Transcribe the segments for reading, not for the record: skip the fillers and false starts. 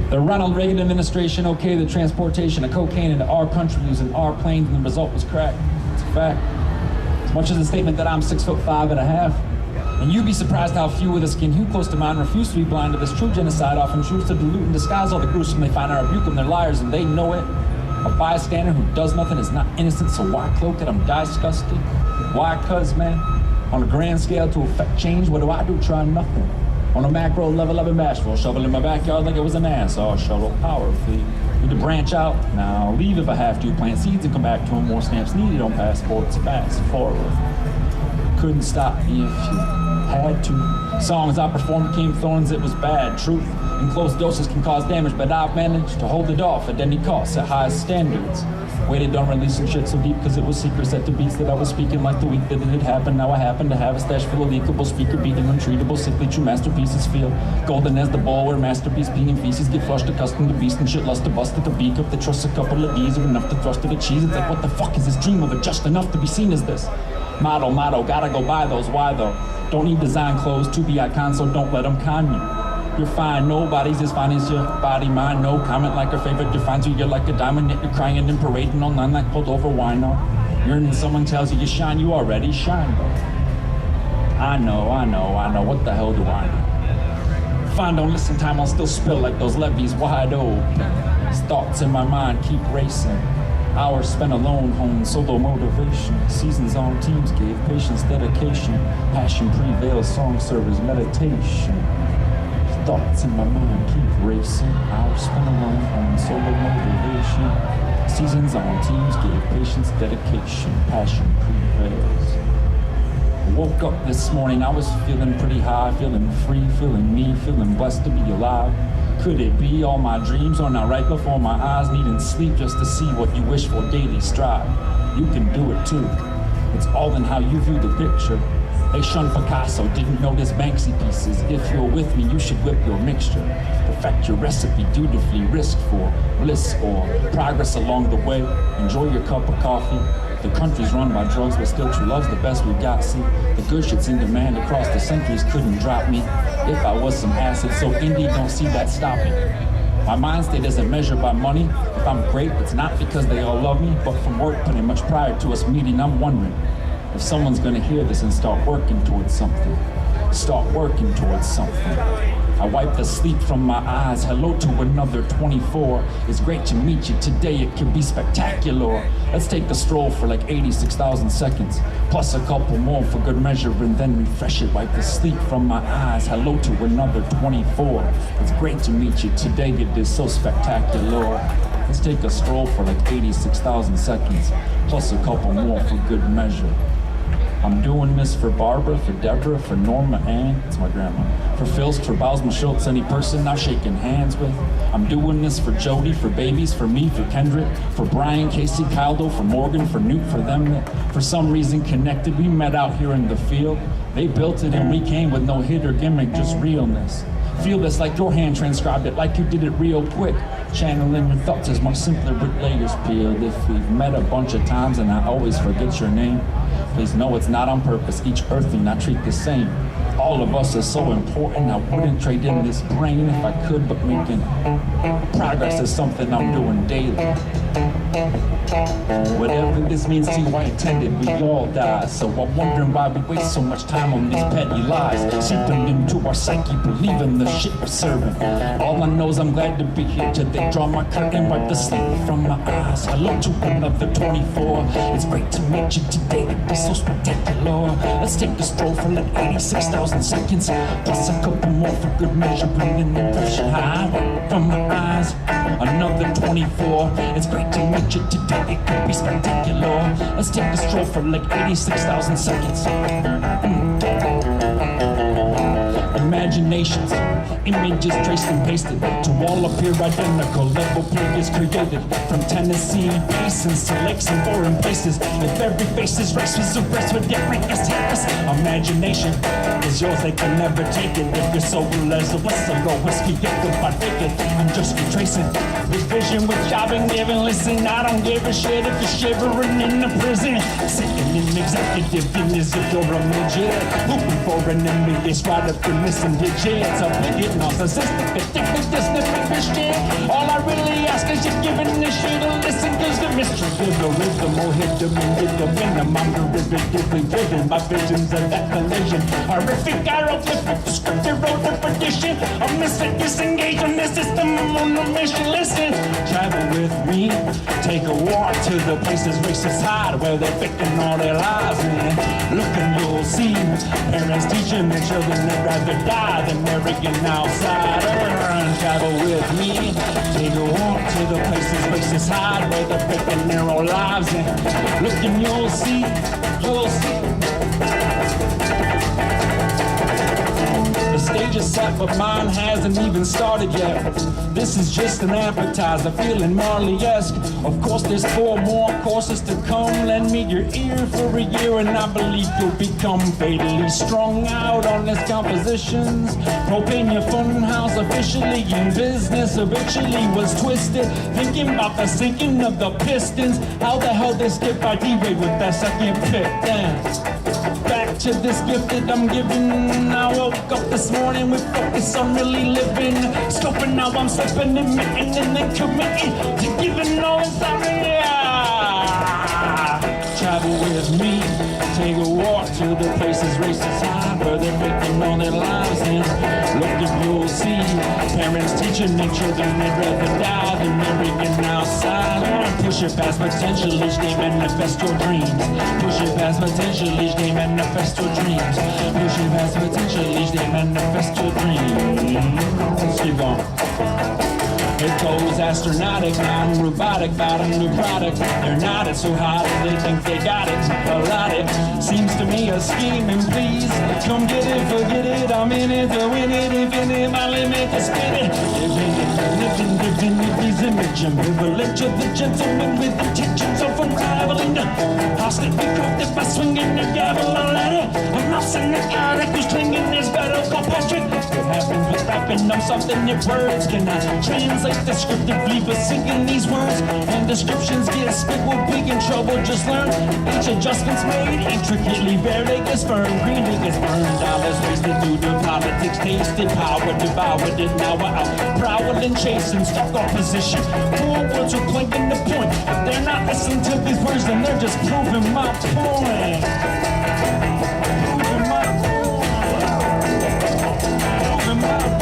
The Ronald Reagan administration okayed the transportation of cocaine into our country using our planes, and the result was crack. It's a fact. As much as the statement that I'm 6'5.5", and you'd be surprised how few with a skin hue close to mine refuse to be blind to this true genocide, often choose to dilute and disguise all the gruesome they find and rebuke them. They're liars and they know it. A bystander who does nothing is not innocent, so why cloak it? I'm disgusted. Why? Cuz, man, on a grand scale to affect change, what do? Try nothing. On a macro level, I've been bashful, shovel in my backyard like it was an ass, or shovel powerfully. Need to branch out, now leave if I have to, plant seeds and come back to them, more stamps needed on passports, fast forward. Couldn't stop me if you had to. Songs I performed became thorns, it was bad. Truth in close doses can cause damage, but I've managed to hold it off at any cost, at highest standards. Waited on releasing shit so deep cause it was secret, set to beats that I was speaking like the week that it had happened. Now I happen to have a stash full of leakable, speaker beating, untreatable, sickly true masterpieces feel golden as the bowl where masterpiece peeing and feces get flushed, accustomed to beast and shit, lust to bust at the beak up. They trust a couple of D's or enough to thrust at the cheese. It's like, what the fuck is this dream of it just enough to be seen as this? Motto, gotta go buy those, why though? Don't need design clothes to be icons, so don't let them con you. You're fine, nobody's as fine as your body, mind. No comment like your favorite defines you. You're like a diamond, yet you're crying and parading online like pulled over wino. Yearning someone tells you you shine, you already shine though. I know, what the hell do I know? Fine, don't listen, time I'll still spill like those levees wide open. These thoughts in my mind keep racing. Hours spent alone, hone solo motivation. Seasons on teams gave patience, dedication. Passion prevails, song serves meditation. Thoughts in my mind keep racing. Hours spent alone on solo motivation. Seasons on teams gave patience, dedication. Passion prevails. I woke up this morning, I was feeling pretty high, feeling free, feeling me, feeling blessed to be alive. Could it be all my dreams are now right before my eyes, needing sleep just to see what you wish for daily strive? You can do it too. It's all in how you view the picture. They shunned Picasso, didn't notice Banksy pieces. If you're with me, you should whip your mixture. Perfect your recipe, dutifully risk for bliss or progress along the way. Enjoy your cup of coffee. The country's run by drugs, but still true love's the best we got. See, the good shit's in demand across the centuries, couldn't drop me. If I was some acid, so indie, don't see that stopping. My mind state isn't measured by money. If I'm great, it's not because they all love me, but from work putting much prior to us meeting. I'm wondering if someone's gonna hear this and start working towards something. Start working towards something. I wipe the sleep from my eyes. Hello to another 24. It's great to meet you today. It could be spectacular. Let's take a stroll for like 86,000 seconds, plus a couple more for good measure, and then refresh it. Wipe the sleep from my eyes. Hello to another 24. It's great to meet you today. It is so spectacular. Let's take a stroll for like 86,000 seconds, plus a couple more for good measure. I'm doing this for Barbara, for Deborah, for Norma Ann, it's my grandma, for Phils, for Bowsma Schultz, any person I'm shaking hands with. I'm doing this for Jody, for babies, for me, for Kendrick, for Brian, Casey, Caldo, for Morgan, for Newt, for them that for some reason connected. We met out here in the field. They built it and we came with no hit or gimmick, just realness. Feel this like your hand transcribed it, like you did it real quick. Channeling your thoughts is much simpler with layers peeled. If we've met a bunch of times and I always forget your name, please know it's not on purpose. Each earthling I treat the same. All of us are so important. I wouldn't trade in this brain if I could, but making progress is something I'm doing daily. Whatever this means to you, I intended we all die. So I'm wondering why we waste so much time on these petty lies, sinking into our psyche, believing the shit we're serving. All I know is I'm glad to be here till they draw my curtain, wipe the sleep from my eyes. Hello to another 24. It's great to meet you today. It's so spectacular. Let's take a stroll for like 86,000 seconds, plus a couple more for good measure, breathing impression high from my eyes. Another 24. It's great to meet you today. It could be spectacular. Let's take a stroll for like 86,000 seconds. Imaginations, images traced and pasted to all appear identical. Level players created from Tennessee basins to lakes and foreign places. If every face is race was erased, would it make us hate us? Imagination is yours, they can never take it. If your soul as a whistle or whiskey, get goodbye, fake it. I'm just retracing with vision, with job and giving. Listen, I don't give a shit if you're shivering in the prison, sitting in executive dinners if you're a midget, looking for an enemy. It's right up your missing digits. I'm getting narcissistic, addicted, this shit. give the rhythm or hit them and get the venom. I'm derivatively driven by visions of that collision. Horrific, hieroglyphic, descriptive, road repetition. I'm missing, disengaged from the system. I'm on a mission. Listen, travel with me. Take a walk to the places racists hide, where they're faking all their lives, man. Look and you'll see parents teaching their children they'd rather die than marry an outsider. Travel with me. Take a walk to the places racists hide, where they're faking their own lives, and look and you'll see, you'll see. The stage is set, but mine hasn't even started yet. This is just an appetizer, feeling Marley-esque. Of course, there's 4 more courses to come. Lend me your ear for a year, and I believe you'll become fatally strung out on these compositions. Propane your fun house officially in business. Habitually was twisted, thinking about the sinking of the Pistons. How the hell they skip by D-Ray with that second pick? Damn. Back to this gift that I'm giving. I woke up this morning with focus on really living. Scoping now I'm slipping, admitting, and then committing to giving all inside me. Travel with me. Take a walk to the places racists hide, where they're making all their lives in. Look and you'll see parents teaching their children they'd rather die than marry an outsider. Push it past potential each day, manifest your dreams. Push it past potential each day, manifest your dreams. Push it past potential each day, manifest your dreams. Let's keep on. It goes astronautic, I'm robotic, bottom neurotic. They're not it so hot, they think they got it. Melodic seems to me a scheme, and please come get it, forget it. I'm in it to win it, infinite, my limit to spin it. Living divinity's image, and privilege of the gentleman with intentions of unraveling. Hostage be corrupted by swinging the gavel, I'll let it. I'm not saying the addict who's clinging his battle called Patrick. What happens with rapping? I'm something your words cannot translate. Descriptively, but singing these words and descriptions get spit, we'll be in trouble. Just learn each adjustment's made intricately. Bare niggas firm, green niggas burned. Dollars wasted due to politics, tasted power, devoured it. Now we're out prowling, chasing, stuck on position. 4 words are clinking the point. If they're not listening to these words, then they're just proving my point. Proving my point. Proving my point.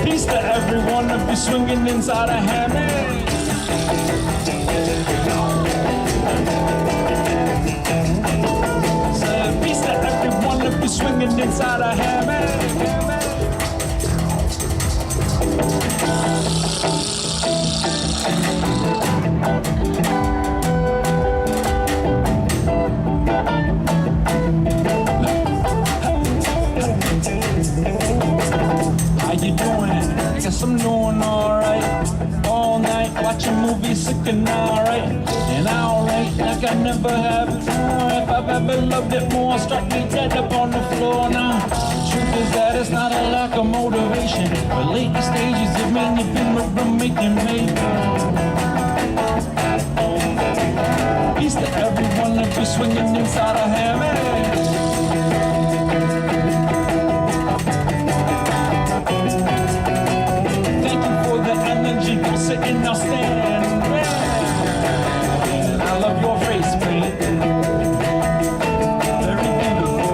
Peace to every one of you swinging inside a hammock. Peace to every one of you swinging inside a hammock. How you doing? Guess I'm doing alright. All night watching movies, sick and alright. And alright, like I never have before. If I've ever loved it more, struck me dead up on the floor now. Truth is that it's not a lack of motivation, but late stages of many been making me. Peace to everyone that you're swinging inside a hammock. Sitting, I'll stand. Yeah. I love your face, babe. Very beautiful.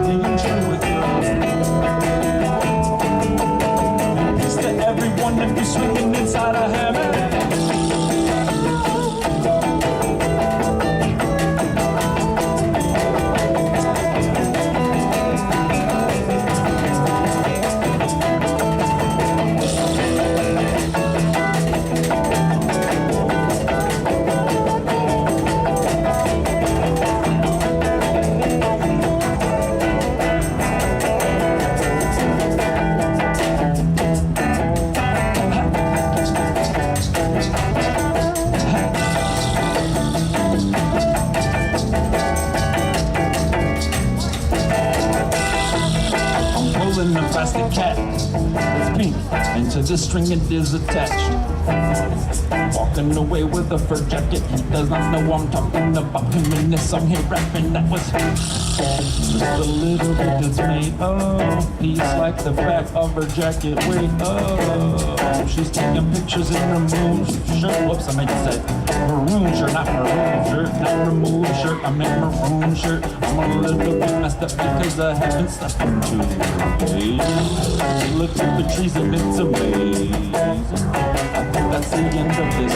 Being true with you. Peace to everyone that be swinging inside a hammock. The plastic cat is pink, and to the string it is attached. Walking away with a fur jacket. He does not know I'm talking about him in this song here rapping. That was just a little bit dismayed. Oh, he's like the back of her jacket. Wait, oh, she's taking pictures in her maroon shirt. Whoops, I meant to say maroon shirt, not maroon shirt, not removed shirt. I meant maroon shirt. I'm a little bit messed up because I haven't slept in 2 days. Look at the trees and it's amazing. I think that's the end of this